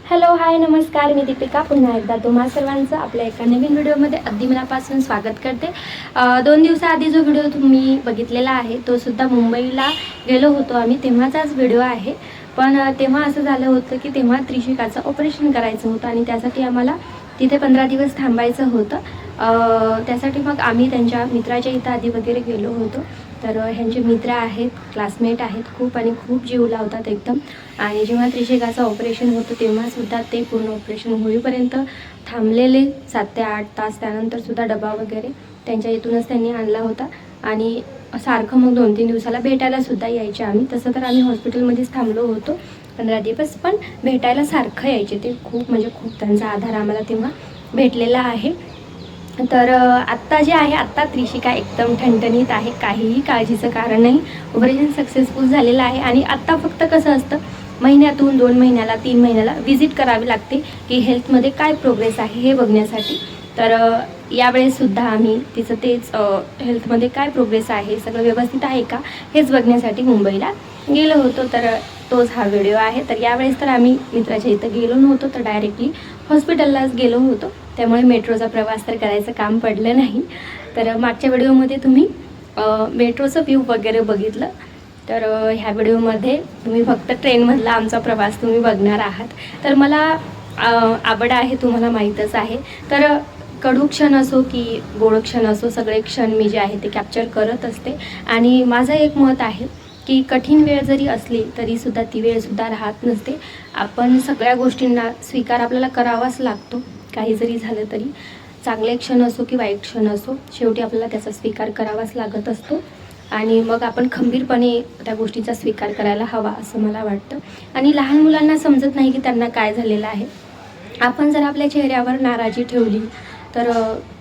Hello hi नमस्कार, मी दीपिका पुन्हा एकदा तुम्हा सर्वांचं आपल्या एका नवीन व्हिडिओमध्ये अगदी मनापासून स्वागत करते। 2 दिवसाआधी जो व्हिडिओ तुम्ही बघितलेला आहे तो सुद्धा मुंबईला गेलो होतो आम्ही, तेव्हाचाच व्हिडिओ आहे। पण तेव्हा असं झालं होतं की तेव्हा त्रिशिकाचं ऑपरेशन करायचं होतं आणि त्यासाठी आम्हाला तिथे 15 दिवस थांबायचं होतं। त्यासाठी मग आम्ही त्यांच्या मित्राच्या इथं आधी वगैरे गेलो होतो। तर ह्यांचे मित्र आहेत, क्लासमेट आहेत खूप आणि खूप जीव लावतात एकदम। आणि जेव्हा त्रिशिकाचं ऑपरेशन होतं तेव्हासुद्धा ते पूर्ण ऑपरेशन होईपर्यंत थांबलेले 7 ते 8 तास। त्यानंतर सुद्धा डबा वगैरे त्यांच्या इथूनच त्यांनी आणला होता आणि सारखं मग 2-3 दिवसाला भेटायला सुद्धा यायचे आम्ही। तसं तर आम्ही हॉस्पिटलमध्येच थांबलो होतो 15 दिवस, पण भेटायला सारखं यायचे ते। खूप म्हणजे खूप त्यांचा आधार आम्हाला तेव्हा भेटलेला आहे। तर आत्ता जे आहे, आत्ता त्रिशिका एकदम ठणठणीत आहे, काहीही काळजीचं कारण नाही। ऑपरेशन सक्सेसफुल झालेलं आहे आणि आत्ता फक्त कसं असतं, महिन्यातून 2 महिन्याला 3 महिन्याला विजिट करावी लागते की हेल्थमध्ये काय प्रोग्रेस आहे हे बघण्यासाठी। तर यावेळेससुद्धा आम्ही तिचं तेच हेल्थमध्ये काय प्रोग्रेस आहे, सगळं व्यवस्थित आहे का हेच बघण्यासाठी मुंबईला गेलो होतो। तर तोच हा व्हिडिओ आहे। तर यावेळेस तर आम्ही मित्राच्या इथं गेलो नव्हतो, तर डायरेक्टली हॉस्पिटललाच गेलो होतो। त्यामुळे मेट्रोचा प्रवास तर करायचं काम पडलं नाही। तर मागच्या व्हिडिओमध्ये तुम्ही मेट्रोचं व्ह्यू वगैरे बघितलं, तर ह्या व्हिडिओमध्ये तुम्ही फक्त ट्रेनमधला आमचा प्रवास तुम्ही बघणार आहात। तर मला आवड आहे, तुम्हाला माहीतच आहे। तर कडू क्षण असो की गोड क्षण असो, सगळे क्षण मी जे आहे ते कॅप्चर करत असते। आणि माझं एक मत आहे की कठीण वेळ जरी असली तरीसुद्धा ती वेळसुद्धा राहत नसते। आपण सगळ्या गोष्टींना स्वीकार आपल्याला करावाच लागतो, काही जरी झालं तरी। चांगले क्षण असो की वाईट क्षण असो, शेवटी आपल्याला त्याचा स्वीकार करावाच लागत असतो आणि मग आपण खंबीरपणे त्या गोष्टीचा स्वीकार करायला हवा असं मला वाटतं। आणि लहान मुलांना समजत नाही की त्यांना काय झालेलं आहे। आपण जर आपल्या चेहऱ्यावर नाराजी ठेवली तर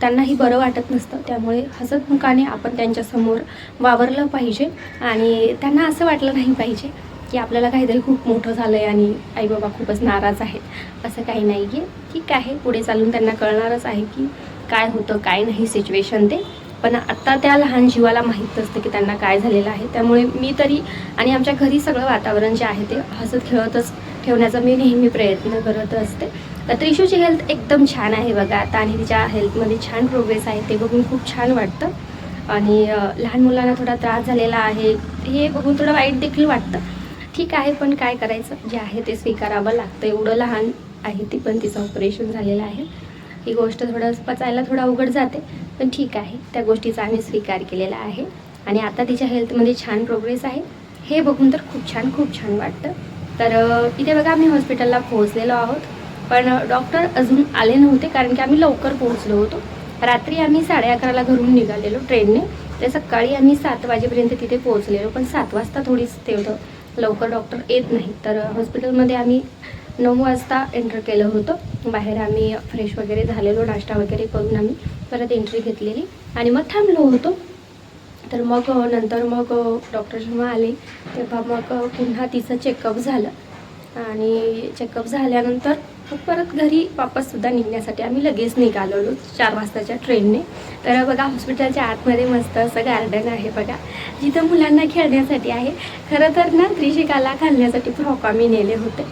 त्यांनाही बरं वाटत नसतं। त्यामुळे हसतमुखाने आपण त्यांच्यासमोर वावरलं पाहिजे आणि त्यांना असं वाटलं नाही पाहिजे की आपल्याला काहीतरी खूप मोठं झालं आहे आणि आईबाबा खूपच नाराज आहेत। असं काही नाही आहे, ठीक आहे, पुढे चालून त्यांना कळणारच आहे की काय होतं काय नाही सिच्युएशन ते। पण आत्ता त्या लहान जीवाला माहीत असतं की त्यांना काय झालेलं आहे। त्यामुळे मी तरी आणि आमच्या घरी सगळं वातावरण जे आहे ते हसत खेळतच ठेवण्याचा मी नेहमी प्रयत्न करत असते। तर त्रिशूची हेल्थ एकदम छान आहे बघा आता, आणि तिच्या हेल्थमध्ये छान प्रोग्रेस आहे, ते बघून खूप छान वाटतं। आणि लहान मुलांना थोडा त्रास झालेला आहे हे बघून थोडं वाईट देखील वाटतं। ठीक आहे, पण काय करायचं, जे आहे ते स्वीकारावं लागतं। एवढं लहान आहे ती, पण तिचं ऑपरेशन झालेलं आहे। ही गोष्ट थोडं पचायला थोडं अवघड जाते, पण ठीक आहे, त्या गोष्टीचा आम्ही स्वीकार केलेला आहे। आणि आता तिच्या हेल्थमध्ये छान प्रोग्रेस आहे, हे बघून तर खूप छान वाटतं। तर इथे बघा आम्ही हॉस्पिटलला पोहोचलेलो आहोत, पण डॉक्टर अजून आले नव्हते कारण की आम्ही लवकर पोहोचलो होतो। रात्री आम्ही 11:30ला घरून निघालेलो ट्रेनने, ते सकाळी आम्ही 7 वाजेपर्यंत तिथे पोहोचलेलो। पण 7 वाजता थोडीच तेवढं लवकर डॉक्टर येत नाही। तर हॉस्पिटलमध्ये आम्ही 9 वाजता एंटर केलं होतं। बाहेर आम्ही फ्रेश वगैरे झालेलो, नाश्ता वगैरे करून आम्ही परत एंट्री घेतलेली आणि मग थांबलो होतो। तर मग नंतर मग डॉक्टर जेव्हा आले तेव्हा मग पुन्हा तिचं चेकअप झालं आणि चेकअप झाल्यानंतर परत घरी वापससुद्धा निघण्यासाठी आम्ही लगेच निघालेलो 4 वाजताच्या ट्रेनने। तर बघा हॉस्पिटलच्या आतमध्ये मस्त असं गार्डन आहे बघा, जिथं मुलांना खेळण्यासाठी आहे। खरं तर ना त्रिशिकाला घालण्यासाठी फ्रॉक आम्ही नेले होते,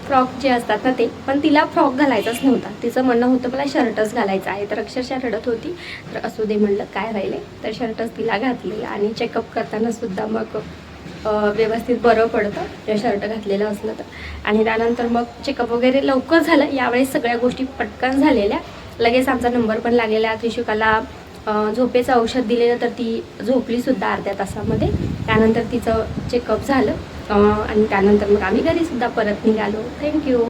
फ्रॉक जे असतात ना ते, पण तिला फ्रॉक घालायचाच नव्हता। तिचं म्हणणं होतं मला शर्टच घालायचा आहे, तर अक्षरशः रडत होती। तर असू दे म्हणलं, काय राहिले, तर शर्टच तिला घातले। आणि चेकअप करताना सुद्धा मग व्यवस्थित बरं पडतं शर्ट घातलेलं असलं तर। आणि त्यानंतर मग चेकअप वगैरे लवकर झालं, यावेळेस सगळ्या गोष्टी पटकन झालेल्या। लगेच आमचा नंबर पण लागलेला। त्रिशिकाला झोपेचं औषध दिलेलं, तर ती झोपलीसुद्धा अर्ध्या तासामध्ये। त्यानंतर तिचं चेकअप झालं आणि त्यानंतर मग आम्ही घरीसुद्धा परत निघालो। थँक्यू।